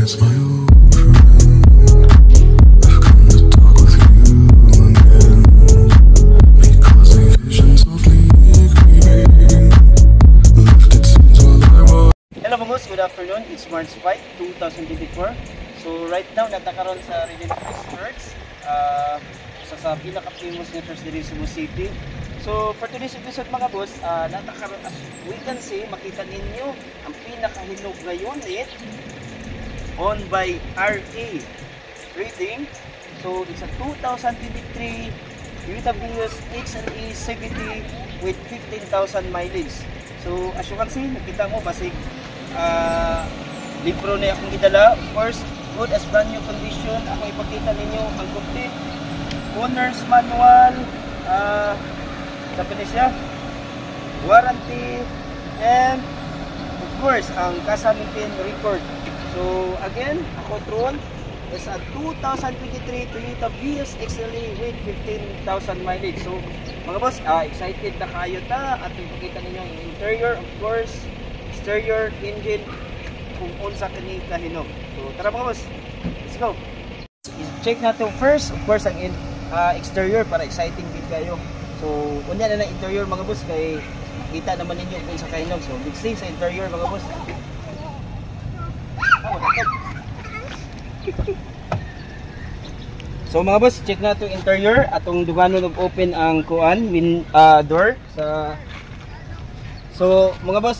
miss my old friend. I've come to talk with you again, because the visions of me creeping lifted scenes while I was. Hello mga boss, good afternoon. It's March 5, 2024. So right now, natakaroon sa Redeemed Church. Sa pinaka-famous na church dito sa Cebu City. So for today's episode mga boss, natakaroon, as we can see, makita ninyo ang pinakahinog na unit owned by RA Trading. So it's a 2023 Toyota Vios XLE CVT with 15,000 mileage. So as you can see, nakita mo basig libro na akong gidala. Of course, good as brand new condition. Ako ipakita ninyo ang complete owner's manual, sabi siya, warranty, and of course ang Kasamintin record. So again, ako drone is a 2023 Toyota Vios XLE with 15,000 mileage. So mga boss, excited na kayo ta at ipakita ninyo yung interior, of course, exterior, engine, kung unsa kani kahinog. So tara mga boss, let's go. Check natin first, of course, ang exterior para exciting din kayo. So unya na ng interior mga boss, kay kita naman ninyo kung sa kahinog. So big thing sa interior mga boss. So mga boss, check na itong interior. Atong dugano nag-open ang kuan door sa. So mga boss,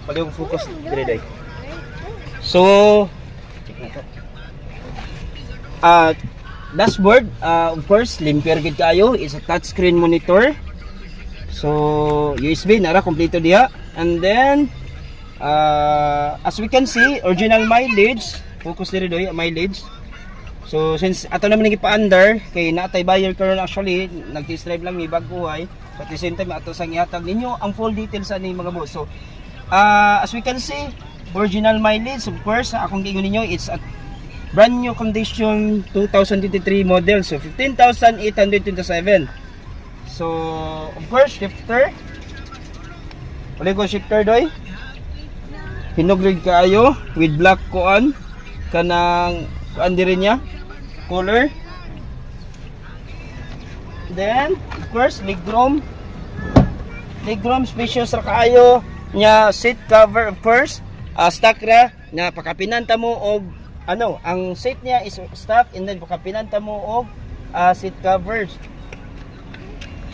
paliw focus dire. So check na to. Dashboard, of course, limpyo gid kayo. It's a touchscreen monitor. So USB nara kompleto diha. And then as we can see, original mileage. Focus diri doy mileage. So since ato naman gipa-under kay natay buyer karon, actually nag-test drive lang ni baguhay. So at the same time ato sang ihatag ninyo ang full details ani mga boss. So as we can see, original mileage, of course, akong giingon ninyo, it's a brand new condition 2023 model. So 15,827. So of course, shifter. Wala ko shifter doy. Hinugrid kaayo with black kuan kanang kuan diri niya color. Then of course, legroom spacious ra kaayo nya. Seat cover, of course, stock ra na pakapinanta mo og ang seat niya is stock, and then pakapinanta mo og seat covers.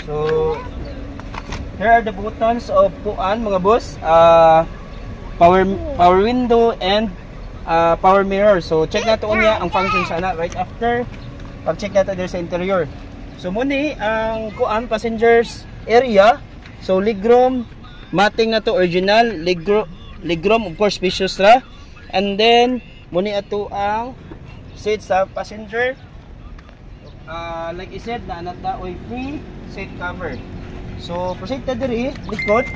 So here are the buttons of kuan mga boss, power window and power mirror. So check nato niya ang function sana right after pag check nato there sa interior. So muni ang kuan passengers area. So legroom, mating na to original legroom, of course spacious ra. And then muni ato ang seat sa passenger. Like I said, na anata oy free seat cover. So proceed ta diri likod.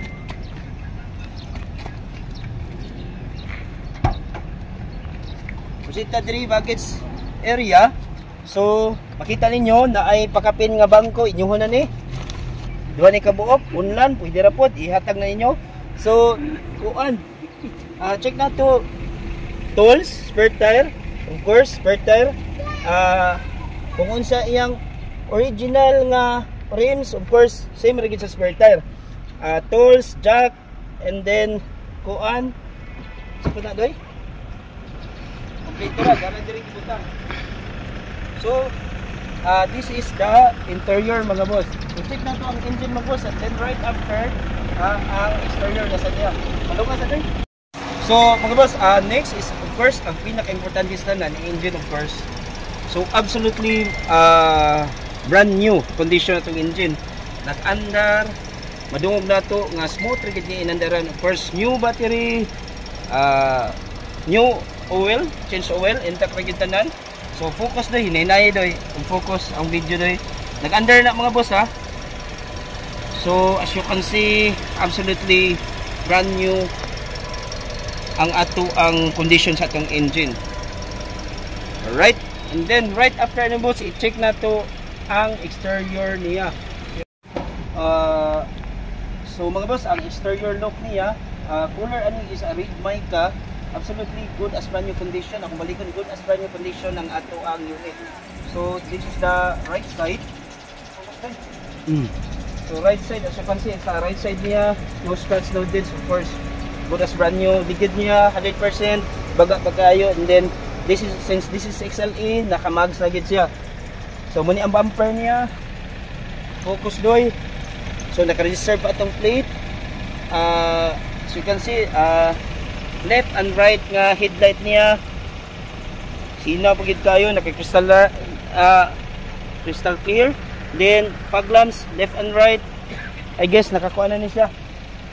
Proceed ta diri baggage area. So makita ninyo na ay pakapin nga bangko inyohon na ni. Duha ni kabuok, unlan, pwede ra pod ihatag na ninyo. So kuan, check na to tools, spare tire, of course, spare tire. Kung unsa iyang original nga rims, of course, same ra gid sa spare tire. Tools, jack, and then kuan. Sa na doy. Kompleto ra, gara diri butang. So, this is the interior mga boss. So, check na to ang engine mga boss, and then right after ang exterior na sa niya. Malunga sa doy. So mga boss, next is of course ang pinaka-importante sa tanan, ang engine, of course. So absolutely brand new condition itong engine. Nag-andar, madungog na to nga smooth rig ni inandaran. Of course, new battery, new oil, change oil, intact rig tanan. So focus doy, hinay doy, focus ang video doy. Nag-andar na mga boss ha. So as you can see, absolutely brand new ang ang condition sa atong engine. Alright, and then right after na boss, i-check na to ang exterior niya. So mga boss, ang exterior look niya, color ano is a red mica absolutely good as brand new condition. Ako balikon, good as brand new condition ng ato ang unit. So this is the right side. So right side, as you can see, sa right side niya, no scratch, no dents, of course. Good as brand new. Ligid niya 100%, baga kayo. And then this is, since this is XLE, naka-mags na gid siya. So muni ang bumper niya, focus doy. So naka-register pa atong plate. As you can see, left and right nga headlight niya, sina pagid kayo, naka-crystal crystal clear. Then fog lamps left and right, I guess nakakuha na ni siya,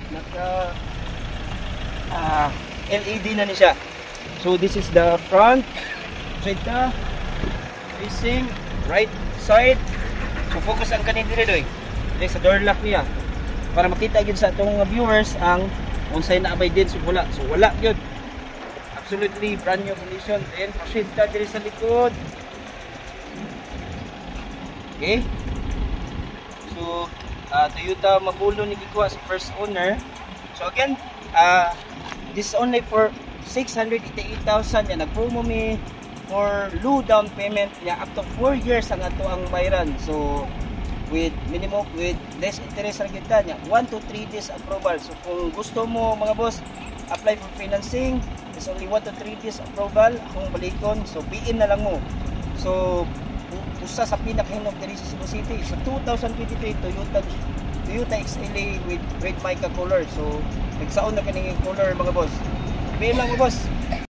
naka LED na ni siya. So this is the front, straight ka, facing right side. So focus ang kanin dire doy, sa door lock niya, para makita gyud sa atong viewers ang unsay naabay din. So wala gyud, absolutely brand new condition. Then proceed ka dire sa likod. Okay, so Toyota Mabulo ni gikuha sa first owner. So again, this is only for 688,000 and nag-promo me for low down payment niya up to 4 years ang ato ang bayaran. So with minimum, with less interest ra kita niya 1 to 3 days approval. So kung gusto mo mga boss apply for financing, it's only 1 to 3 days approval akong balikon. So BN na lang mo. So usa sa pinakahinog diri sa Cebu City sa 2023 Toyota XLE with red mica color. So nagsaon na kaning color mga boss. PM lang mga boss.